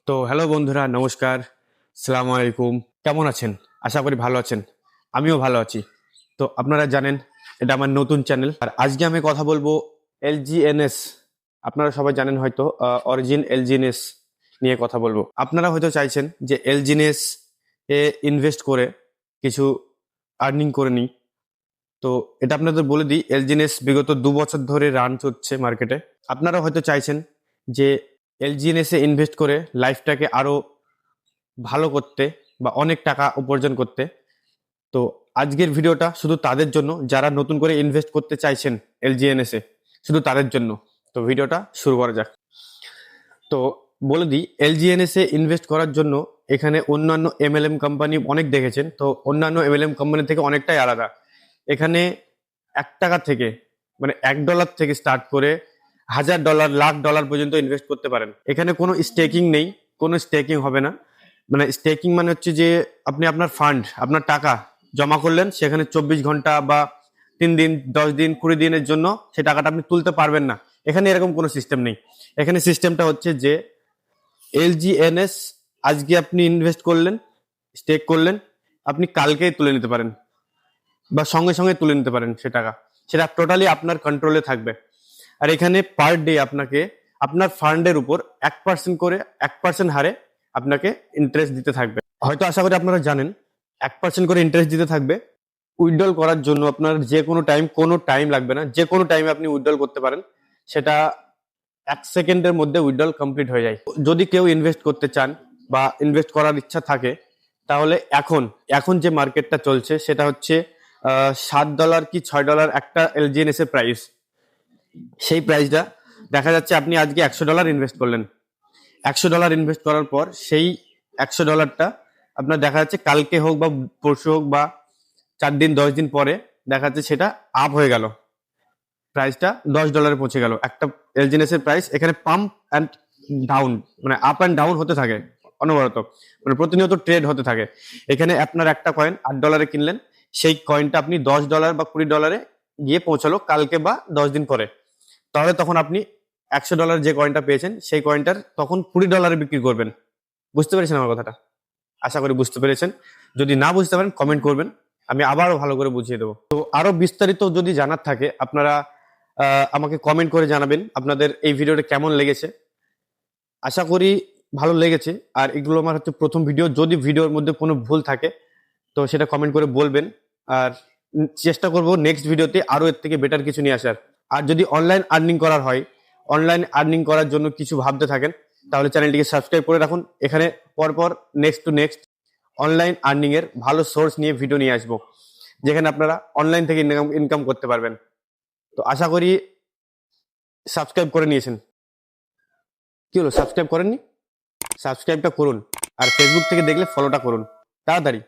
তো হ্যালো বন্ধুরা, নমস্কার, সালাম আলাইকুম। কেমন আছেন? আশা করি ভালো আছেন। আমিও ভালো আছি। তো আপনারা জানেন এটা আমার নতুন চ্যানেল, আর আজকে আমি কথা বলবো এলজিএনএস। আপনারা সবাই জানেন হয়তো, অরিজিন এলজিএনএস নিয়ে কথা বলবো। আপনারা হয়তো চাইছেন যে এলজিএনএস এ ইনভেস্ট করে কিছু আর্নিং করে নিই। তো এটা আপনাদের বলে দিই, এলজিএনএস বিগত 2 বছর ধরে রান হচ্ছে মার্কেটে। আপনারা হয়তো চাইছেন যে এলজিএনএস এ ইনভেস্ট করে লাইফটাকে আরো ভালো করতে বা অনেক টাকা উপার্জন করতে। তো আজকের ভিডিওটা শুধু তাদের জন্য যারা নতুন করে ইনভেস্ট করতে চাইছেন এলজিএনএস এ, শুধু তাদের জন্য। তো ভিডিওটা শুরু করা যাক। তো বলে দিই, এলজিএনএস এ ইনভেস্ট করার জন্য এখানে অন্যান্য এমএলএম কোম্পানি অনেক দেখেছেন, তো অন্যান্য এমএলএম কোম্পানি থেকে অনেকটাই আলাদা। এখানে 1 টাকা থেকে, মানে $1 থেকে স্টার্ট করে $1000, $1,00,000 পর্যন্ত ইনভেস্ট করতে পারেন। এখানে কোনো স্টেকিং নেই, কোনো স্টেকিং হবে না। মানে স্টেকিং মানে হচ্ছে যে আপনি আপনার ফান্ড, আপনার টাকা জমা করলেন, সেখানে 24 ঘন্টা বা 3 দিন, 10 দিন, 20 দিনের জন্য সেই টাকাটা আপনি তুলতে পারবেন না। এখানে এরকম কোনো সিস্টেম নেই। এখানে সিস্টেমটা হচ্ছে যে এলজিএনএস আজকে আপনি ইনভেস্ট করলেন, স্টেক করলেন, আপনি কালকেই তুলে নিতে পারেন বা সঙ্গে সঙ্গে তুলে নিতে পারেন সে টাকা। সেটা টোটালি আপনার কন্ট্রোলে থাকবে। আর এখানে পার ডে আপনাকে আপনার ফান্ডের উপর 1% করে, 1% হারে আপনাকে ইন্টারেস্ট দিতে থাকবে। হয়তো আশা করি আপনারা জানেন 1% করে ইন্টারেস্ট দিতে থাকবে। উইথড্রল করার জন্য আপনার যে কোনো টাইম লাগবে না, যে কোনো টাইমে আপনি উইথড্রল করতে পারেন। সেটা 1 সেকেন্ডের মধ্যে উইথড্রল কমপ্লিট হয়ে যায়। যদি কেউ ইনভেস্ট করতে চান বা ইনভেস্ট করার ইচ্ছা থাকে, তাহলে এখন এখন যে মার্কেটটা চলছে সেটা হচ্ছে $7 কি $6 একটা এলজিএনএস এর প্রাইস। সেই প্রাইসটা দেখা যাচ্ছে আপনি আজকে $100 ইনভেস্ট করলেন। $100 ইনভেস্ট করার পর সেই $100টা আপনার দেখা যাচ্ছে কালকে হোক বা পরশু হোক বা 4 দিন 10 দিন পরে দেখা যাচ্ছে সেটা আপ হয়ে গেল, প্রাইসটা $10 পৌঁছে গেল। একটা এলজিএনএস এর প্রাইস এখানে পাম্প অ্যান্ড ডাউন, মানে আপ অ্যান্ড ডাউন হতে থাকে অনবরত, মানে প্রতিনিয়ত ট্রেড হতে থাকে। এখানে আপনার একটা কয়েন $8 কিনলেন, সেই কয়েনটা আপনি $10 বা $20 গিয়ে পৌঁছালো কালকে বা 10 দিন পরে। তাহলে তখন আপনি $100 যে কয়েনটা পেয়েছেন সেই কয়েনটার তখন $20 বিক্রি করবেন। বুঝতে পেরেছেন আমার কথাটা? আশা করি বুঝতে পেরেছেন। যদি না বুঝতে পারেন কমেন্ট করবেন, আমি আবারও ভালো করে বুঝিয়ে দেবো। তো আরো বিস্তারিত যদি জানার থাকে আপনারা আমাকে কমেন্ট করে জানাবেন আপনাদের এই ভিডিওটা কেমন লেগেছে। আশা করি ভালো লেগেছে। আর এগুলো আমার হচ্ছে প্রথম ভিডিও, যদি ভিডিওর মধ্যে কোনো ভুল থাকে তো সেটা কমেন্ট করে বলবেন। আর চেষ্টা করব নেক্সট ভিডিওতে আরো এর থেকে বেটার কিছু নিয়ে আসার। আর যদি অনলাইন আর্নিং করার হয়, অনলাইন আর্নিং করার জন্য কিছু ভাবতে থাকেন, তাহলে চ্যানেলটিকে সাবস্ক্রাইব করে রাখুন। এখানে পরপর next to next online earning এর ভালো সোর্স নিয়ে ভিডিও নিয়ে আসবো, যেখানে আপনারা অনলাইন থেকে ইনকাম করতে পারবেন। তো আশা করি সাবস্ক্রাইব করে নিয়েছেন। কি হলো, সাবস্ক্রাইব করেননি? সাবস্ক্রাইবটা করুন। আর ফেসবুক থেকে দেখলে ফলোটা করুন তাড়াতাড়ি।